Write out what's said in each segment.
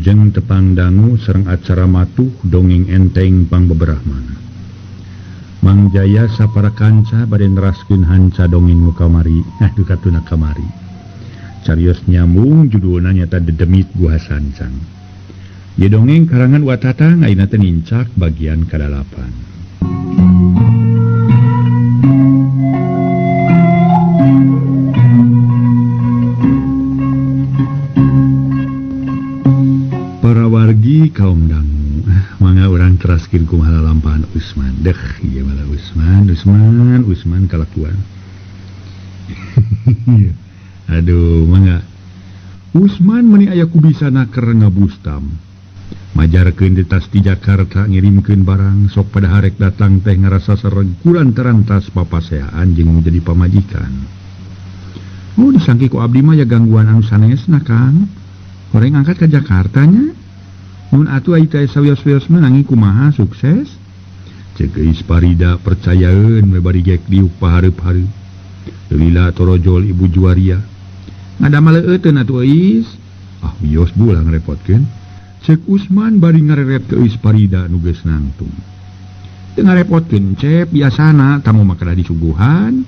Wilujeng tepang dangu serang acara matuh dongeng enteng pang beberahmana. Mang Jaya sapara kanca bade neraskeun hanca dongeng nu kamari, dukatuna kamari. Carios nyambung judulna nyata Dedemit Gua Sancang. Ye dongeng karangan Watatang ayeuna teh nincak bagian kadalapan. Para wargi kaum dangu, mangga urang teraskeun kumaha lalampahan Usman. Deh, ieu malah Usman kalakuan. Aduh, mangga. Usman meuni aya kubisana keur ngabustam. Majarkeun di tas di Jakarta ngirimkeun barang sok pada harek datang teh ngarasa sereg kurang terantas papaseaan jeung menjadi pamajikan. Oh, disangki ku abdi mah ya gangguan anu sanesna, Kang. Horeng angkat ke Jakarta nya. Mun atuh ai teh sawios-wios menangi kumaha sukses. Ceuk geus Parida percayaeun we bari gek diuk pahareup-hareup. Lila torojol Ibu Juwaria. Ngadamel euteun atuh Eis. Ah, wios bulang repotkeun. Ceuk Usman bari ngareret ke Eis Parida nu geus nangtung. Teu ngarepotkeun cep biasana tamu mah kada disuguhan.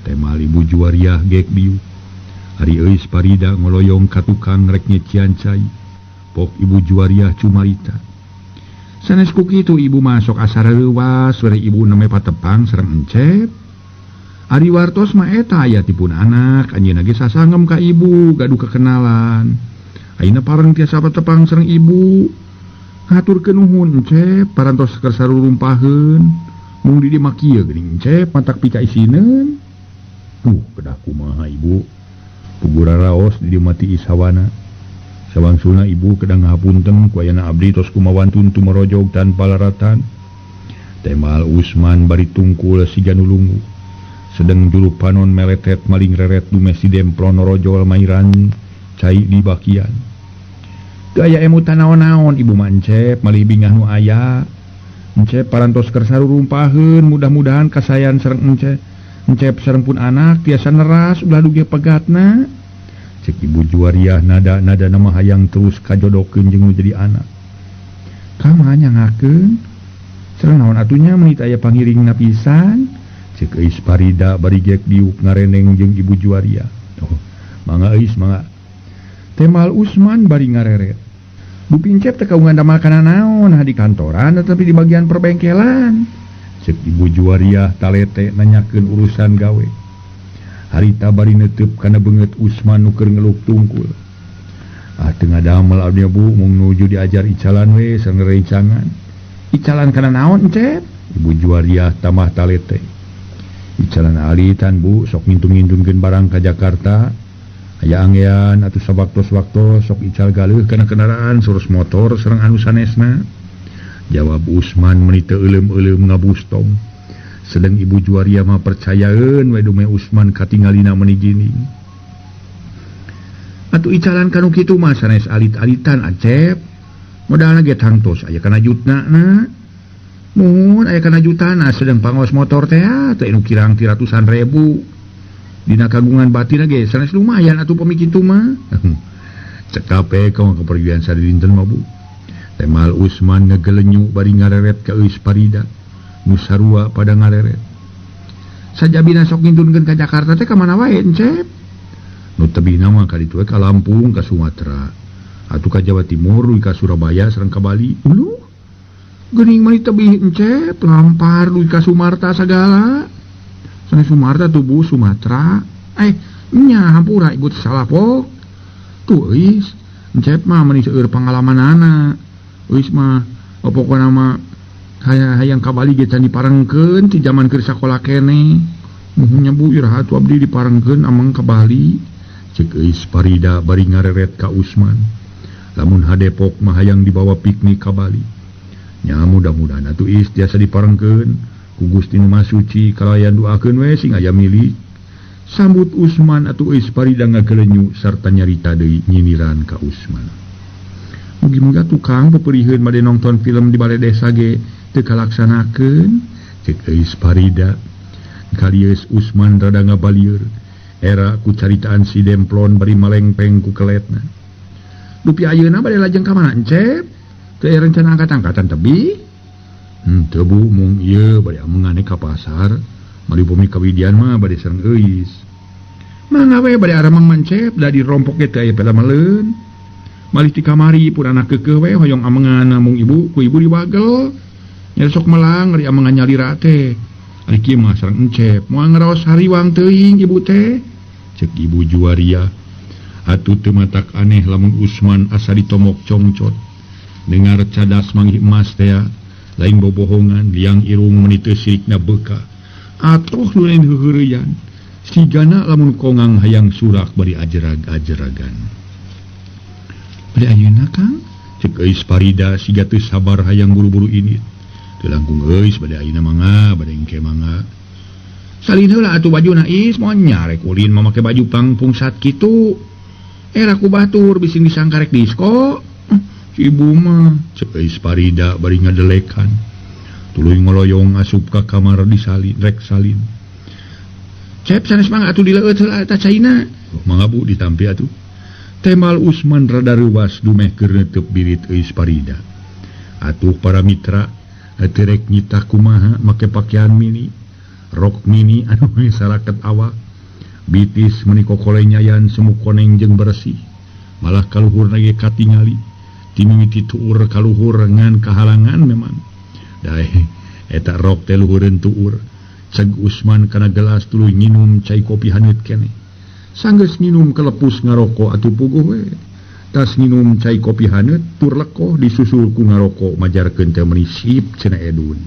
Temal Ibu Juwaria gek diuk. Hari Eis Parida ngoloyong ka tukang rek nyecian cai. Pok Ibu Juwaria cumarita. Sanes ku kitu ibu masuk asar leuwas sore ibu neme patepang sareng encep. Ari wartos mah eta aya tipun anak anjeunna ge sasangem ka ibu gaduh kekenalan. Ayeuna pareng tiasa patepang sareng ibu. Ngaturkeun nuhun encep parantos keur sarurumpaheun. Mung di dieu mah kieu geuning encep matak pika isineun. Kedah kumaha ibu. Pugura raos di dieu mati isawana. Sawangsuna ibu kedang ngapunten ku ayana abdi tos kumawantun tumerojog tanpa laratan. Temal Usman bari tungkul siga nulungu. Sedeng juru panon meletet maling reret dume si demplon rojol mairan cai di bakian. Teu aya emutan naon-naon ibu mancep malih bingah nu aya. Encep parantos keur sarurumpaheun mudah-mudahan kasayan sareng encep sareng pun anak tiasa neras ulah duge pegatna. Cek Ibu Juwaria nada nama hayang terus kajodokeun jeung jadi anak. Kama nyangakeun sareng naon atunya meuni aya pangiringna pisan. Cek Eis Parida bari gek diuk ngareneng jeung Ibu Juwaria. Oh, mangga Eis mangga. Temal Usman bari ngareret. Bu Pincep teh kaungan damel kana naon di kantoran tetapi di bagian perbengkelan. Cek Ibu Juwaria talete nanyakeun urusan gawe. Harita bari netep kana beungeut Usman nu keur ngeluk tungkul. Teu ngadamel abdi Bu mung nuju diajar icalan we sareng rencangan. Icalan kana naon encep? Ibu Juwaria tamah talete. Icalan alitan Bu sok ngintun-ngintungkeun barang ka Jakarta. Aya anggean atuh sawaktos-waktos sok ical galeuh kana kendaraan surus motor sareng anu sanesna. Jawab Usman meuni teu euleum-euleum ngabustom. Sedang Ibu Juwaria mah percayaeun we dume Usman katingalina meuni gini. Atuh icalan kanu kitu mah sanes alit-alitan acep. Modalna ge tangtos aya kana jutna. Mun aya kana jutana sedang pangos motor teh teh nu kirang 300-an ribu. Dina kagungan batina ge sanes lumayan atuh pami kitu mah. Cekape kaung kepergian sadinten mah Bu. Temal Usman ngegelenyuk bari ngareret ka Eis Parida. Nu sarua pada ngareret. Sajabina sok ngintunkeun ka Jakarta teh ka mana wae encep? Nu tebihna mah ka ditu ka Lampung ka Sumatera. Atuh ka Jawa Timur duy ka Surabaya sareng ka Bali. Uluh. Geuning mah tebih encep ngampar duy ka Sumarta sagala. Sana Sumarta tuh Bu Sumatera. Nya hampura ibu salah pok. Tuh Eis, encep mah meuni seueur pangalamanana. Eis mah pokona mah hayang ka Bali ge can diparengkeun ti zaman keur sakola keneh. Muhunnya Bu iraha atuh abdi diparengkeun amang ka Bali. Ceuk Eis Parida bari ngareret ka Usman. Lamun hadepok mah hayang dibawa piknik ka Bali. Nya mudah-mudahan atuh Eis tiasa diparengkeun ku Gusti Nu Maha Suci kalayan doakeun we sing aya milik. Sambut Usman atuh Eis Parida ngagelenyuk sarta nyarita deui nyindiran ka Usman. Mugi-mugi tukang peperieun bade nonton film di balai desa ge teu kalaksanakeun. Ceuk Eis Parida. Kalius Usman rada ngabalieur. Era ku caritaan si demplon bari malengpeng ku keletna. dupi ayeuna bade lajeng ka mana Encep teu aya rencana angkat-angkatan tebi tebu mung ieu bade amengane ka pasar mari bumi kawidian mah bade sareng euis mangga we bade aramang Encep da dirompok ge teu aya peda maleun malih ti kamari pun anak keukeuh we hoyong amengan mung ibu ku ibu diwagel nya sok melang ari amengan nyalira teh ari kieu mah sareng Encep moal ngaraos hariwang teuing ibu teh cek ibu Juwaria. Atuh teu matak aneh lamun Usman asa ditomok congcot dengar cadas manggih emas teh lain bobohongan liang irung meuni teu sirikna beuka atoh nu lain heureuyan sigana lamun kongang hayang surak bari ajerag-ajeragan bade ayeuna Kang cek euis Parida siga teu sabar hayang buru-buru ini teu langkung euis bade ayeuna mangga bade engke mangga salin heula atuh bajuna is moal nyarek ulin mamake baju pangpungsat kitu era ku batur bising disangkarek disko si ibu mah cek euis Parida bari ngadelekan tuluy ngoloyong asup ka kamar disalin rek salin Cep sanes mangga atuh dileueut heula eta caina mangga Bu ditampi atuh temal Usman rada reuwas dumeh keur neuteup birit euis Parida atuh para mitra teu rek nyita kumaha make pakaian mini rok mini anu saraket awak bitis meuni kokole nyayan semu koneng jeung bersih malah kaluhurna ge katingali ti mimiti tuur kaluhur ngan kahalangan memang dae eta rok teh luhureun tuur ceg Usman kana gelas tuluy nginum cai kopi haneut keneh sanggeus nginum kelepus ngaroko atuh puguh we tas nginum cai kopi haneut tur lekoh disusul ku ngaroko majarkeun teh meuni sip cenah Edun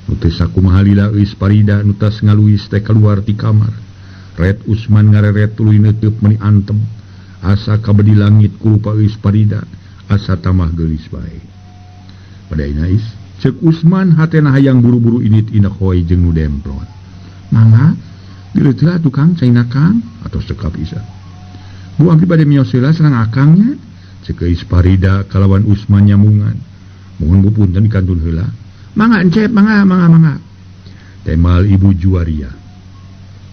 nu teu sakumaha lila euis Parida nu tas ngaluis teh kaluar ti kamar Red Usman ngareret tuluy neuteup meuni antem asa kabedi langit ku rupa euis Parida asa tamah geulis bae pada ayeuna is ceuk Usman hatena hayang buru-buru init indak hoy jeung nu demplon mangga dieu teh atuh Kang caina Kang atos sekap isa Bu abdi bade miyos heula sareng akangnya ceuk euis Parida kalawan Usman nyamungan mohon Bu punten dikantun heula mangga Encep mangga temal ibu Juwaria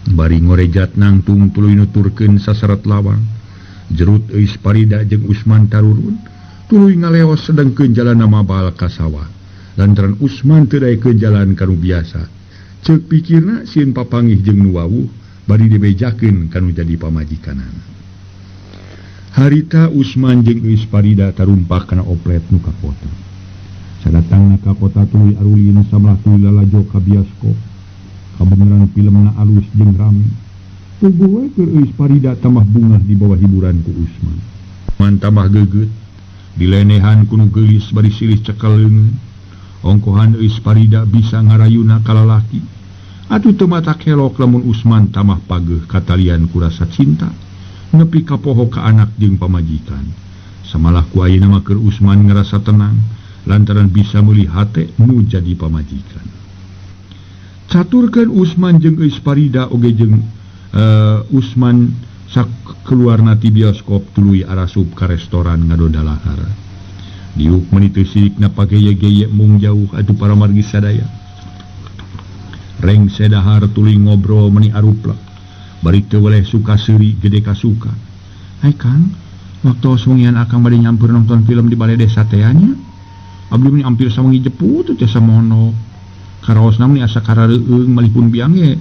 bari ngorejat nangtung tuluy nuturkeun sasarat lawang jerut euis Parida jeung Usman tarurun tuluy ngaleos sedengkeun jalan mabal ka sawah lantaran Usman teu daekeun jalan kanu biasa ceuk pikirna sieun papanggih jeung nu wawuh bari dibejakeun kanu jadi pamajikanan harita Usman jeung euis Parida tarumpah kana oplet nu ka kota sadatangna ka kota tuluy arulin samlah tuluy lalajo ka bioskop kabeneran filmna alus jeung rame puguh we keur euis Parida tambah bungah di bawah hiburan ku Usman man tambah geugeut dilenehan ku nu geulis bari silih cekel leungeun ongkohan euis Parida bisa ngarayuna ka lalaki atuh teu matak helok lamun Usman tambah pageuh katalian ku rasa cinta nepi ka poho ka anak jeung pamajikan samalah ku ayeuna mah keur Usman ngerasa tenang lantaran bisa meuli hate nu jadi pamajikan caturkeun Usman jeung euis Parida oge jeung Usman sak keluarna ti bioskop tuluy arasup ka restoran ngadodalahar diuk meuni teu sirikna pageye-geye mung jauh atuh para margi sadaya reng sedahar tuluy ngobrol meuni arupla bari teu weleh suka seuri gede kasuka hai Kang waktu sungian akang bade nyampeur nonton film di balai desa teh nya abdi meuni ampir sawengi jeput teh samono karaosna meuni asa karareueung malipun biang ge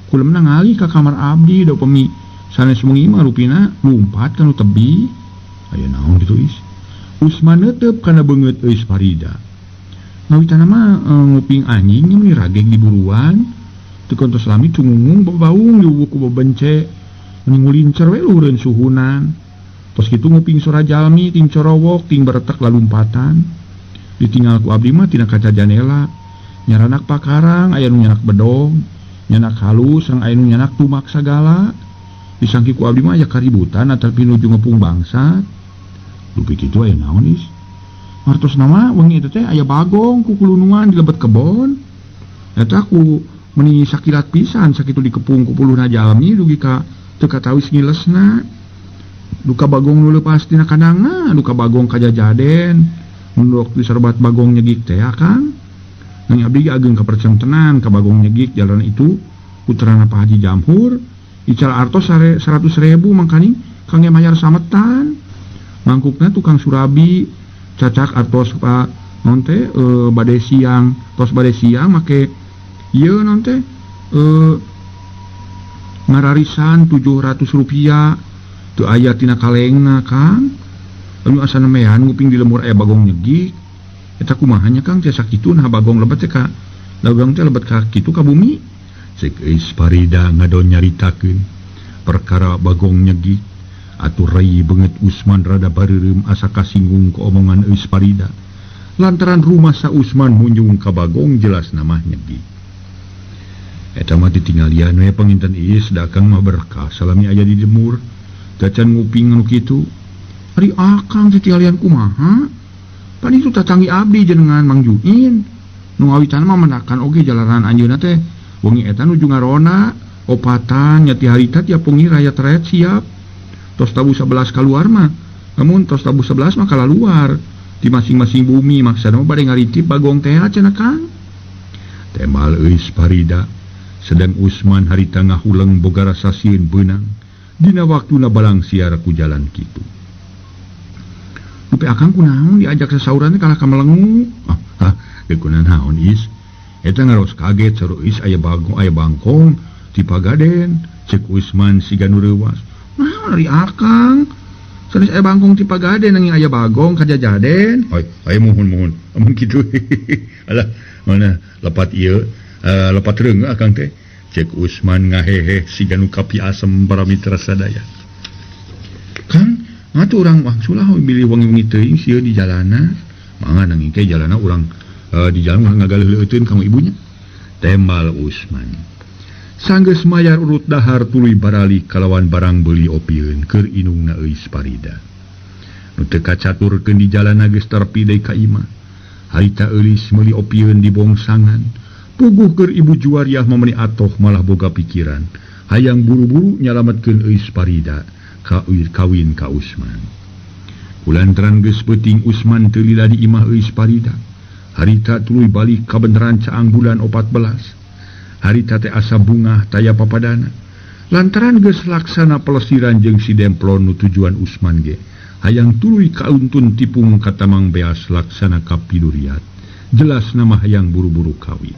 kulemna ngali ka kamar abdi da upami sanes mungi mah rupina lumpat kana tebi aya naon kitu is Usman neuteup kana beungeut euis Parida ngawitana mah nguping anjing meuni rageg di buruan teu kontos lami cungungung babaung di buku babence meuni ngulincer we luhureun suhunan tos kitu nguping suara jalmi ting corowok ting baretek lalumpatan ditinggal ku abdi mah tina kaca janela nyaranak pakarang aya nu nyanak bedog nyanak halus sareng aya nu nyanak tumak sagala disangki ku abdi mah aya kaributan atapi nuju ngepung bangsat dupi kitu aya naon is martos nama wengi eta teh aya bagong ku kulunuan di lebet kebon eta ku meuni sakilat pisan sakitu dikepung ku puluhna jalmi dugi ka teu katawis ngilesna duka bagong nu leupas tina kandangna duka bagong kajajaden mun diserbat bagong nyegik teh Kang nang abdi ageng kapercang tenan ka bagong nyegik jalan itu puterana Pak Haji Jamhur ical artos 100.000 mangkani kangge mayar sametan mangkukna tukang surabi cacak atos Pak nonte bade siang make ieu nonte ngararisan Rp700 teu aya tina kalengna Kang anu asa nemean nguping di lemur aya bagong nyegik eta kumaha nya Kang teh sakitu nah bagong lebet teh ka dagang teh lebet ka kitu ka bumi cek Eus Farida ngadon nyaritakeun perkara bagong nyegik atuh rai beungeut Usman rada bareureum asa kasinggung ku omongan Eus Farida lantaran rumah sa Usman munjung ka bagong jelas namah nyegik eta mah ditinggalian we panginten Iis da Akang mah berkah salami aya di lemur dacan nguping anu kitu ari Akang ditinggalian kumaha pan itu tatangi abdi jenengan Mang Juin nu awitan mah mendakan oge jalanan anjeunna teh wengi eta nuju ngarona opatan nya ti harita tiap wengi raya teret siap tos tabu 11 keluar mah namun tos tabu 11 mah kalaluar di masing-masing bumi maksana mah bade ngaritip bagong teh cenah Kang temal Eus Farida sedang Usman harita ngahuleng boga rasa sieun beunang dina waktuna balang siar ku jalan kitu Dupe Akang kunaon diajak sasauran kalah ka melengu kunaon naon Is eta ngaros kaget saru Is aya bangkong ti Pagaden cek Usman siga nu reuwas naon ari Akang sanes aya bangkong ti Pagaden nanging aya bagong ka Jajaden aya mohon amun kitu alah mana lepat ieu lepat reung Akang teh cek Usman ngahehe siga nu kapi asem para mitra sadaya Kang ngatu urang wangsul lah bilih wengi-wengi teuing sieun di jalana mangga nanging ke jalana urang di jalan ngagaleuh-leueutkeun ka ibunya temal Usman sanggeus mayar urut dahar tuluy baralik kalawan barang beuli opieun keur inungna Eus Farida nu teu kacaturkeun di jalana geus terpi deui ka imah harita eulis meuli opieun di bongsangan puguh keur ibu Juwariah mameni atoh malah boga pikiran hayang buru-buru nyalametkeun Eus Farida kawin ka Usman kulantaran geus beuting Usman teu lila di imah Eus Farida harita tuluy balik ka beneran caang bulan 14 harita teh asa bungah taya papadana lantaran geus laksana pelesiran jeung si demplon nu tujuan Usman ge hayang tuluy kauntun tipung katamang beas laksana kapiduriat jelas nama hayang buru-buru kawin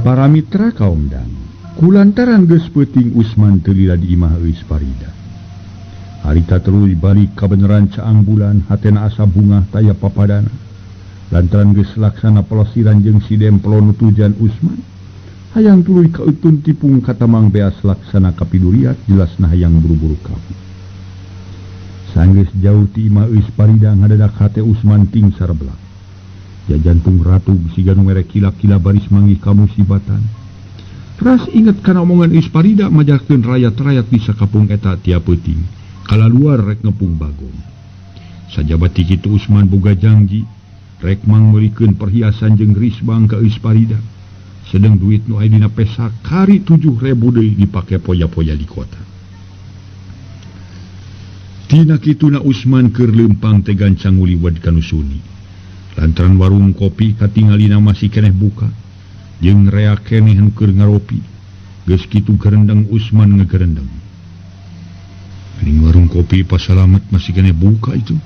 para mitra kaum dang kulantaran geus beuting Usman teu lila di imah Eus Farida harita tuluy balik ka beneran caang bulan hatena asa bungah taya papadana lantaran geus laksana pelesiran jeung si demplon nu tujuan Usman hayang tuluy kautun tipung katamang beas laksana kapiduriat jelasna hayang buru-buru kawin sanggeus jauh ti imah Eus Farida ngadadak hate Usman ting sareblak jajantung ratug siga nu mere kila-kila baris manggih ka musibatan ras inget kana omongan Eus Farida majarkeun rakyat-rakyat di sakapung eta tiap peuting kala luar rek ngepung bagong sajabat ti kitu Usman boga janji rek mangmeulikeun perhiasan jeung risbang ka Eus Farida sedang duit nu aya dina pesak kari 7.000 deui dipake poya-poya di kota tina kituna Usman keur leumpang teh gancang uliwad ka nu suni lantaran warung kopi katingalina masih keneh buka jeung rea keneh nu keur ngaropi geus kitu gerendeng Usman ngegerendeng Aning warung kopi Pasalamet masih kena buka itu.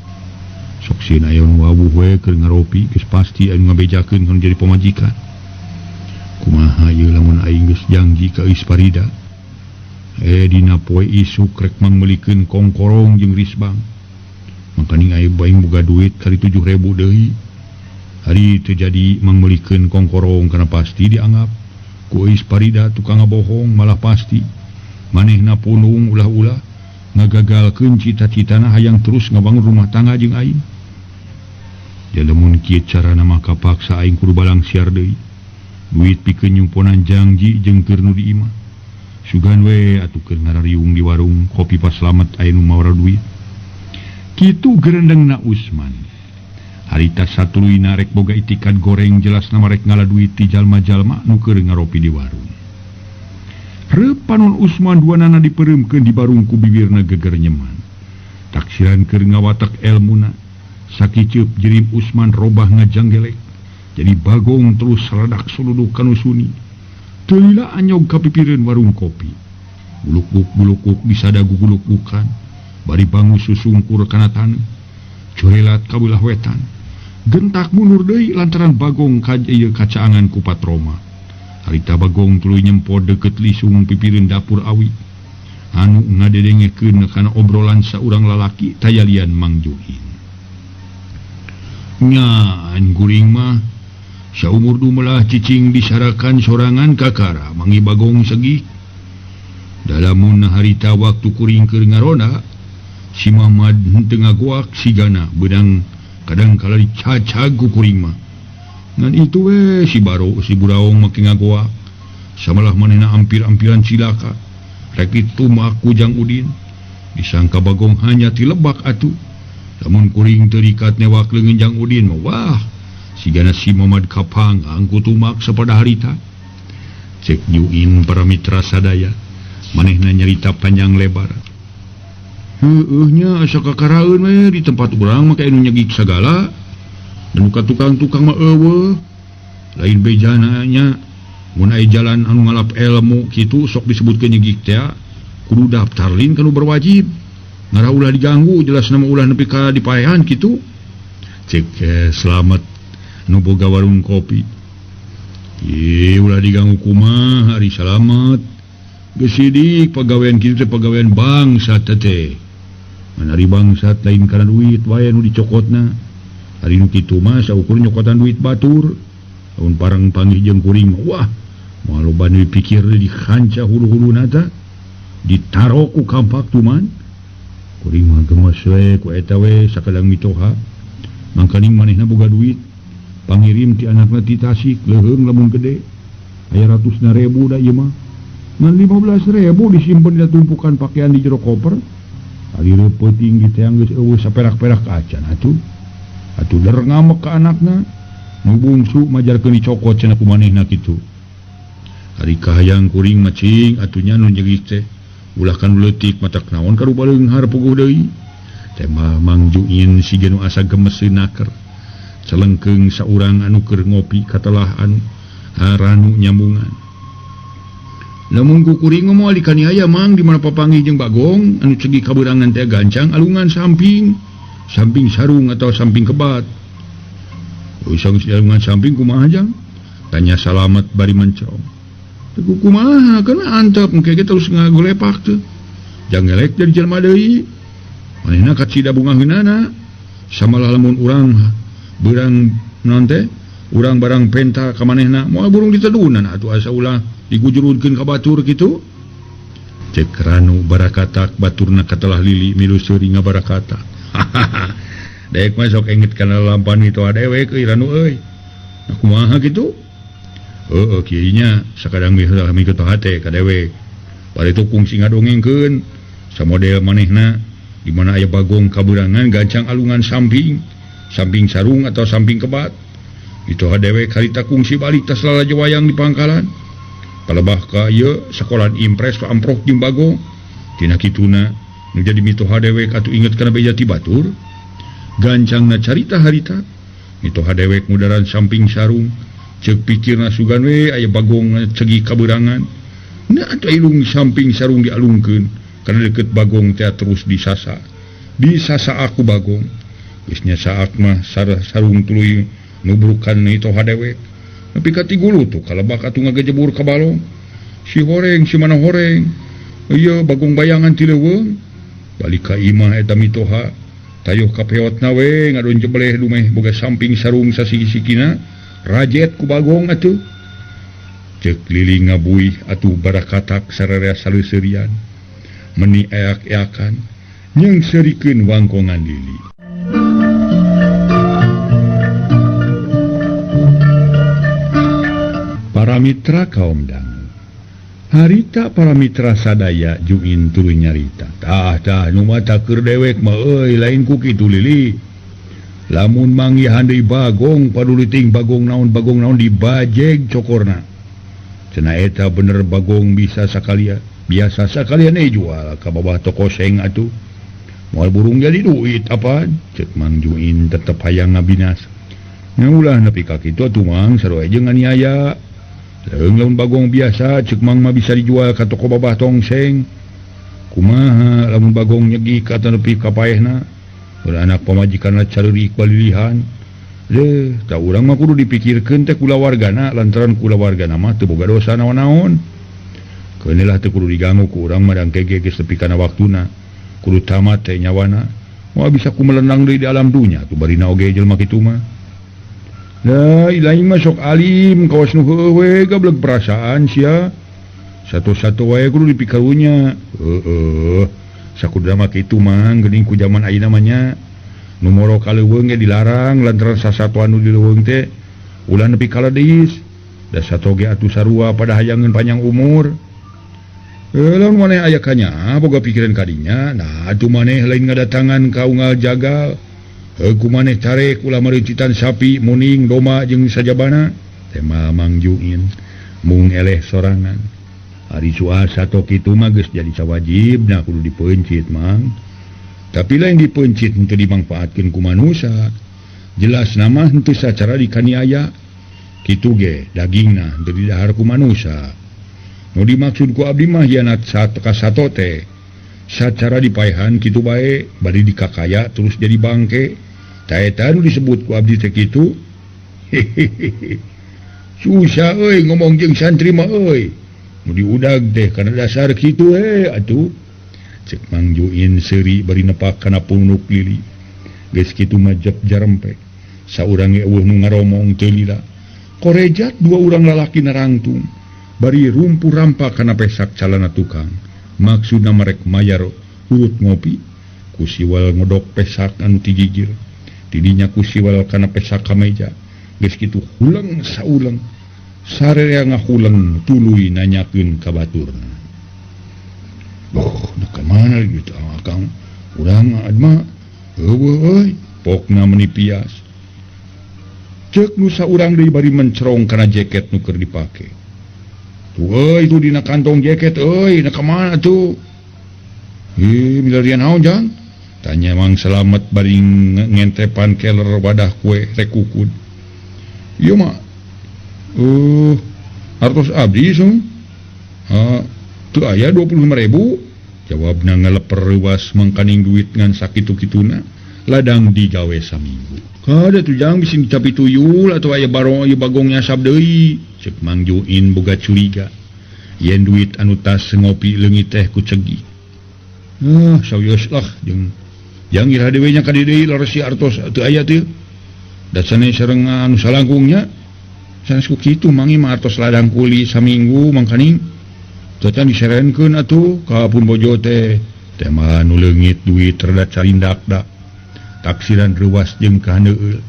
Sok sieun aya nu wawuh we keur ngaropi geus pasti anu ngabejakeun kana jadi pamajikan. Kumaha ieu lamun aing geus janji ka Eus Farida. Dina poe isuk rek mangmeulikeun kongkorong jeung risbang. Mangkaning aya baing boga duit kali 7.000 deui. Hari teu jadi mangmeulikeun kongkorong kana pasti dianggap ku Eus Farida tukang ngabohong malah pasti. Manehna punung ulah-ulah ngagagalkeun cita-citana hayang terus ngabangun rumah tangga jeung aing. Jalamun kieu carana mah kapaksa aing kudu balang siar deui. Duit pikeun nyumponan janji jeung keur nu di imah. Sugan we atuh keur ngarariung di warung kopi Pasalamet aya nu mawar duit. Kitu gerendengna Usman. Harita satuluyna rek boga itikat goreng jelasna rek ngala duit ti jalma-jalma nu keur ngaropi di warung. Repanon Usman duanana dipereumkeun di barung ku bibirna geger nyeman. Taksiran keur ngawatak elmuna. Sakiceup jerim Usman robah ngajanggelek. Jadi bagong terus radak suluduk kanu suni. Teu lila anyog kapipireun warung kopi. Buluk-buluk disadagu guluk-bukan. bari bangu susungkur kana taneuh curelat ka beulah wetan gentak mundur deui lantaran Bagong kacaangan ku patroma. Harita Bagong tuluy nyempod deket lisung pipireun dapur awi anu ngadedengekeun kana obrolan saurang lalaki tayalian Mang Juin. Ngan kuring mah saumur dumelah cicing disarakan sorangan kakara mangi Bagong segih. Dalamun harita waktu kuring keur ngaronda si Mamad henteu ngagoak sigana beudang kadang kala dicacag ku kuring mah. Ngan itu si Baro si Buraong make ngagoak samalah manehna ampir-ampiran cilaka rek ditumak ku Jang Udin. Disangka Bagong hanya ti lebak atuh. Lamun kuring terikat newak leungeun Jang Udin mah wah sigana si Mamad kapang angku tumak sapada harita. Cek Juin para mitra sadaya manehna nyarita panjang lebar. Nya asa kakaraeun we di tempat urang make anu nyegik sagala dan ka tukang-tukang mah eueuh. Lain bejana nya mun aya jalan anu ngalap ilmu kitu sok disebutkeun nyegik teh kudu daftarlin kanu berwajib. Ngara ulah diganggu jelas nama ulah nepi ka dipaehan kitu. Cek Slamet nu boga warung kopi. Ulah diganggu kumaha Ari Slamet. Geus sidik pagawean kitu teh pagawean bangsat teh. Mun ari bangsat lain kana duit wae nu dicokotna. Ari nu kitu mah saukur nyokotan duit batur. Lamun parang panggih jeung kuring mah wah moal loba nu dipikir di kanca hulu-huluna teh ditaro ku kampak tuman. Kuring mah gemes we ku eta we sakadang mitoha. Mangkaning manehna boga duit pangirim ti anakna ti Tasik leuheung lamun gede. Aya 100.000 da ieu mah. Ngan 15.000 disimpen di tumpukan pakaian di jero koper. Ari reupeting di teang geus eueuh saperak-perak acan atuh. Atuh der ngamek ka anakna. Nu bungsu majarkeun dicokot cenah ku manehna kitu. Ari kahayang kuring macing atunya nu nyegik teh. Ulah kan leutik matak naon karupa leunghar puguh deui. Teh Mang Juin siga nu asa gemes naker. Celengkeung saurang anu keur ngopi katelahan haranu nyambungan. Lamun ku kuring moal dikaniaya Mang di mana papanggih jeung Bagong anu cegi kaberangan teh gancang alungan samping sarung atau samping kebat. Usang alungan samping kumaha Jang? Tanya Slamet bari mencong. Teguh kumaha kana antep engke ge terus ngagolepak teu. Jang ngelek dari jelema deui. Manehna kacida bungaheunana. Samalah lamun urang beurang naon teh urang barang penta ka manehna moal burung ditedunan atuh asa ulah digujurudkeun ka batur kitu. Cek Ranu barakatak baturna katelah lili milu seuri ngabarakatak. Daek mah sok enget kana lampan itu adewek euy Ranu euy. Nah kumaha kitu? Kieu nya sakadang mikeun hate ka dewek. Bari tu kungsi ngadongengkeun samodel manehna di mana aya Bagong kaberangan gancang alungan samping sarung atau samping kebat. Itu dewek harita kungsi balik tas lalajo wayang di pangkalan. Palebah ka ieu sakolan impres ka amprok jeung Bagong. Tina kituna nu jadi mitoha dewek atuh inget kana beja ti batur. Gancangna carita harita mitoha dewek mudaran samping sarung. Cek pikirna sugan we aya Bagong cegi kaberangan. Na atuh ilung samping sarung dialungkeun kana deket Bagong teh terus disasa aku Bagong. Geus nya saak mah sarung tuluy nubrukan itu hadewek. Nepi ka 3 tuh kalebak atuh ngagejebur ka balong. Si horeng si mana horeng. Ieu Bagong bayangan ti leuweung. Balik ka imah eta mitoha tayuh ka peotna we ngadon jebleh dumeh boga samping sarung sasigi-sigina. Rajet ku Bagong atuh. Cek liling ngabuih atuh barakatak sararea saleuseurian. Meni eak-eakan nyeng serikeun wangkongan lili. Para mitra kaum dangu. Harita para mitra sadaya Juin tuluy nyarita. Tah nu mata keur dewek mah euy lain ku kitu lili. Lamun manggihan deui Bagong paduliting Bagong naon dibajeg cokorna. Cenah eta bener Bagong biasa sakalian jual ka babah toko seng atuh. Moal burung jadi duit apaan? Cek Mang Juin tetep hayang ngabinas. Nya ulah nepi ka kitu atuh Mang sarua jeung nganiaya. Leung lamun Bagong biasa cek Mang mah bisa dijual ka toko babah tongseng. kumaha lamun Bagong nyegi ka nepi ka paehna anak pamajikanna careurik balilihan tah urang mah kudu dipikirkeun teh kulawargana lantaran kulawargana mah teu boga dosa naon-naon keunilah teu kudu diganggu ku urang mah dangkege geus tepi kana waktuna kudu tamat teh nyawana moal bisa kumelenang deui di alam dunya tu barina oge jelema kitu mah da ilahi mah sok alim kawas nu heueuh we gableg perasaan sia satu-satu wae kudu dipikarunya sakudu mah kitu mah geuning ku zaman ayeuna mah nya nu moro kaleuweung ge dilarang lantaran sasatu anu dileuweung teh ulah nepi ka leudis da satoge atuh sarua pada hayangeun panjang umur lamun maneh aya kanya boga pikiran kadinya nah atuh maneh lain ngadatangan ka unggal jagal ku maneh carek ulah mareuncitan sapi muning domba jeung sajabana teh Mang Juin mung eleh sorangan hari suasa tok kitu mah geus jadi sawajibna kudu dipeuncit Mang tapi lain dipencit untuk dimanfaatkan ku manusia jelas nama henteu sacara dikaniaya kitu ge dagingna teu didahar ku manusia nu dimaksud ku abdi mah hianat sato teh sacara dipaehan kitu bae bari dikakaya terus jadi bangke tah eta nu disebut ku abdi teh kitu susah euy ngomong jeung santri mah euy nu diudag teh kana dasar kitu atuh cek Mang Juin seuri bari nepak kana punuk lili geus kitu mah jep jarempe saurang ge eueuh nu ngaromong teu lila korejat dua urang lalaki narangtung bari rumpu rampa kana pesak calana tukang maksudna marek mayar urut ngopi ku siwal ngodok pesak anu tigigir tidinya ku siwal kana pesak ka meja geus kitu huleung sauleung sarea ngahuleung tuluy nanyakeun ka baturna nak mana gitu akang urang adma eueuh pokna menipias cek nu saurang deui bari mencerong kana jaket nu keur dipake tuh euy itu dina kantong jaket euy na ka mana tuh milarian naon jang tanya Mang Slamet bari ngentepan keler wadah kue rek kukud ieu mah artos abdi so teu aya 25.000 jawabna ngaleper ruas mangkaning duit ngan sakitu-kituna ladang digawe saminggu kada tuh jang bisi dicapi tuyul atau aya barong aya Bagong nyasab deui cek Mang Juin boga curiga yen duit anu tas ngopi leungit teh ku cegi sawios lah jeung ira dewe nya ka dieu deui laras si artos teu aya teu da cenah sareng anu salangkungnya sanes ku kitu mangi mah artos ladang kuli saminggu mangkaning Cacan diserenkeun atuh ka pun bojo teh mah nu leungit duit rada carindak da taksiran reuas jeung kahaneueul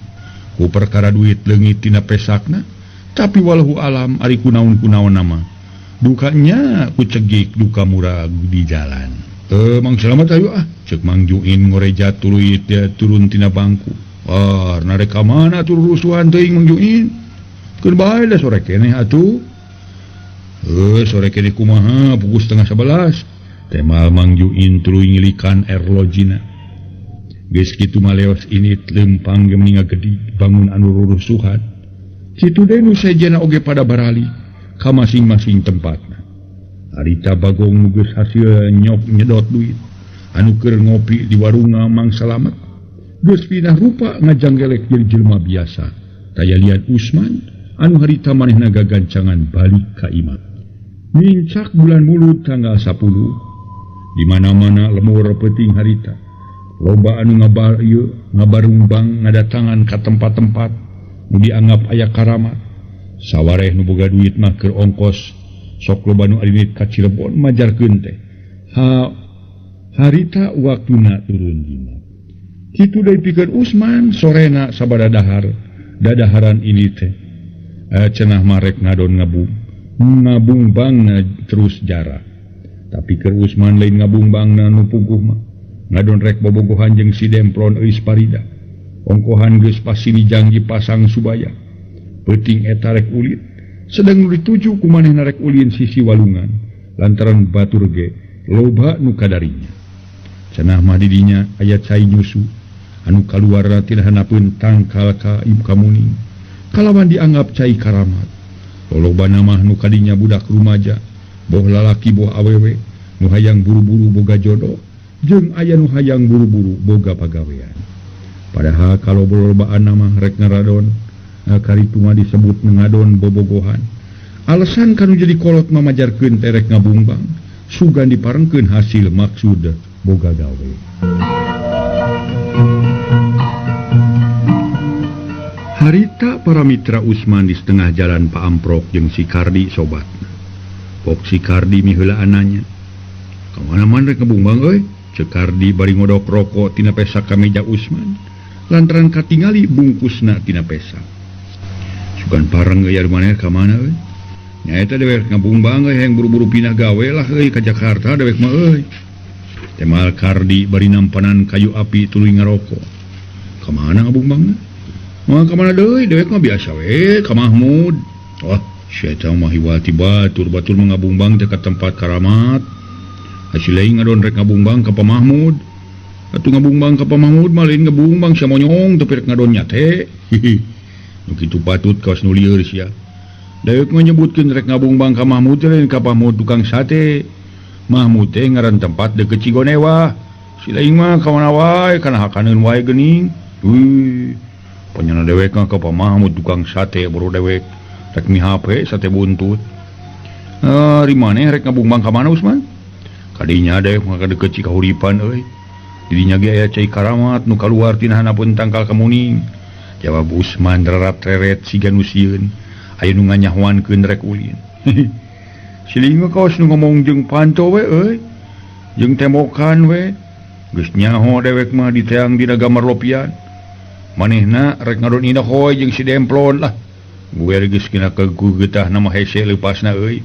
ku perkara duit leungit tina pesakna tapi walahu alam ari kunaon-kunaon nama dukanya ku cegik duka murag di jalan Mang Slamet ayo cek Mang Juin ngorejat tuluy teh turun tina bangku narek ka mana atuh rusuhan teuing Mang Juin keun bae da sore keneh atuh sore kene kumaha pukul 10:30 tema Mang Juin tuluy ngilikan erlojina geus kitu maleos init lempang ge meninga gedi bangun anu rurusuhan kitu deui nu sejena oge pada barali ka masing-masing tempatna harita Bagong nu geus hasil nyedot duit anu keur ngopi di warung Mang Slamet geus pindah rupa ngajanggelek jeung jelema biasa taya lian Usman anu harita manehna gagancangan balik ka imah mincak bulan mulut tanggal 10 di mana-mana lemur peuting harita loba anu ngabarumbang ngadatangan ka tempat-tempat nu dianggap aya karamat sawareh nu boga duit mah keur ongkos sok loba nu arinit ka Cirebon majarkeun teh harita waktuna turun dina kitu deui pikeun Usman sorena sabada dadaharan ini teh cenah marek ngadon ngabungbangna terus jara tapi keur Usman lain ngabungbangna nu puguh mah ngadon rek bobogohan jeung si Demplon euis parida ongkohan geus pasini janji pasang subaya peuting eta rek ulit sedang nu dituju ku manehna rek ulin sisi walungan lantaran batur ge loba nu kadarinya cenah mah di dinya aya cai nyusu anu kaluarna tina hanapeun tangkal ka ibu kamuning kalawan dianggap cai karamat lolobana mah nu kadinya budak rumaja boh lalaki boh awewe nu hayang buru-buru boga jodoh jeung aya nu hayang buru-buru boga pagawean. Padahal kalau berlobaan nama rek ngaradon karitu mah disebut ngadon bobogohan. Alasan kanu jadi kolot mamajarkeun terek ngabungbang sugan diparengkeun hasil maksud boga gawe. Harita para mitra Usman di setengah jalan Pak Amprok jeung si Kardi sobatna. Pok si Kardi miheula ananya. Kamana man rek ngabungbang euy? Cek Kardi bari ngodok rokok tina pesak ka meja Usman. Lantaran katingali bungkusna tina pesak. Sugan pareng euy maneh ka mana euy? Nyaeta dewek ngabungbang euy hayang buru-buru pindah gawe lah euy ka Jakarta dewek mah euy. Temal Kardi bari nampanan kayu api tuluy ngarokok. Ka mana ngabungbangna? Moal ka mana deui dewek mah biasa we ka Mahmud. Wah, sia eta mah hiwati batur ngabungbang teh ka tempat karamat. Hasil lain ngadon rek ngabungbang ka Pa Mahmud. Atuh ngabungbang ka Pa Mahmud mah lain ngabungbang sia monyong tapi rek ngadon nya teh. Nu kitu patut kaos nu lieur sia. Dewek menyebutkeun rek ngabungbang ka Mahmud lain ka Mahmud tukang sate. Mahmud teh ngaran tempat deket Cigonewa. Si lain mah ka mana wae kana hakaneun wae geuning. Panyana dewek ka Pa Mahmud tukang sate baru dewek rek mihape sate buntut. Di maneh rek ngabungbang ka mana Usman? Kadinya dewek mah deket Cikahuripan euy. Didinya ge aya cai karamat nu kaluar tina hanapeun tangkal kemuning. Jawab Usman rerat-reret siga nu sieun. Aya nu nganyahwankeun rek ulin. Siling kaos nu ngomong jeung Panto we euy. Jeung temokan we. Geus nyaho dewek mah diteang dina gambar lopian. Manehna rek ngadon indah hoy jeung si Demplon lah. Gue geus kena kegu getah nama hese leupasna euy.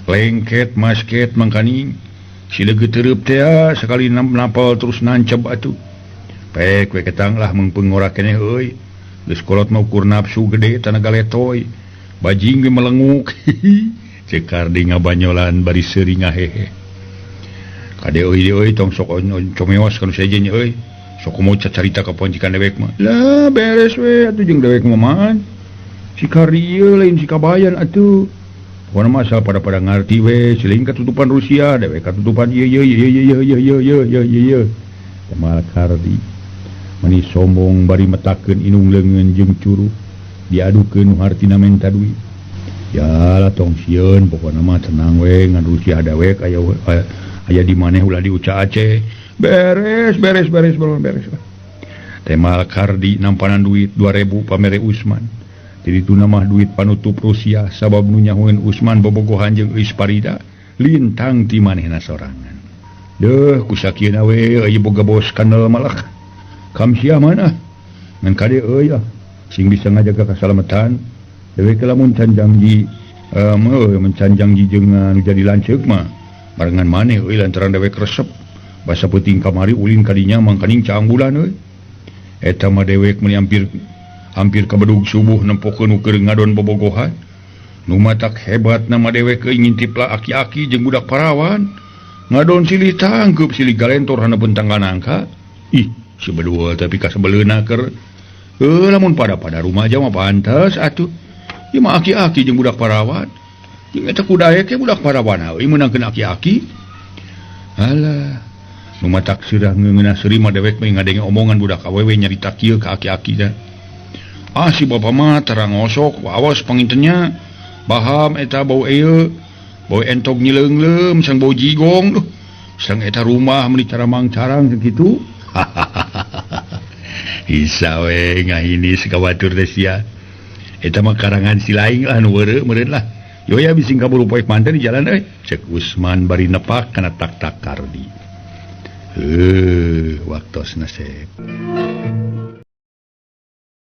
Lengket masket mangkaning. Sila getereup teh sekali napal terus nancep atuh. Pek we ketang lah mengpengora keneh euy. Geus kolot mah ukur nafsu gede tanaga letoy. Bajing ge melenguk. Cek Kardi ngabanyolan bari seuring ngahehe. Kade euy tong sok comeos kanu sejen euy. Sok mau carita ka poncikan dewek mah. Lah beres we atuh jeung dewek mah man. Si Kardi ieu lain si kabayan atuh. Pokona mah asal pada ngarti we, siling katutupan Rusia, dewek katutupan ye. Temal Kardi mani sombong bari metakeun inung leungeun jeung curuh diadukeun nu hartina menta duit. Yalah tong sieun pokona mah tenang we ngan Rusia dewek aya di maneh ulah diuca Aceh. Beres. Temal Kardi nampanan duit 2000 pamere Usman. Jadi itu nama duit panutup Rusia sabab nu nyahoeun Usman bobogohan jeung Eus Parida lintang ti manehna sorangan. Deuh kusakieuna we aya boga bos kanal malak. Kam sia mana? Ngan kade euy sing bisa ngajaga kasalamatan. Dewe lamun can janji mencan janji jeung nu jadi lanceuk mah barengan maneh euy lantaran dewe resep. Basa peuting kamari ulin kadinya mangkaning caang bulan euy. Eta mah dewek meni hampir kabedug subuh nempokeun keur ngadon bobogohan. Nu matak hebat nama dewek euy ngintiplah aki-aki jeung budak parawan. Ngadon silih tangkeup silih galentor hanapeun tangga nangka. Ih, si bedua tapi ka sabeleuna keur. Lamun pada rumaja mah pantes atuh. Ieu mah aki-aki jeung budak parawan. Jeung eta kudaek ge budak parawan euy meunangkeun aki-aki. Alah, nu matak sirah ngeungeuna seuri mah dewek mah ngadenge omongan budak awewe nyarita kieu ka aki-aki da. Si bapa mah tarang ngosok awas pangintennya baham eta bau eye bau entok nyileunglem sang bau jigong sang eta rumah meuli caramang carang kitu. Isa we ngahini sekawatur teh sia eta mah karangan si laing lah nu weureu meureun lah. Yo ya bising kaburu poek manten di jalan euy cek Usman bari nepak kana tak-tak Kardi. Waktosna sep.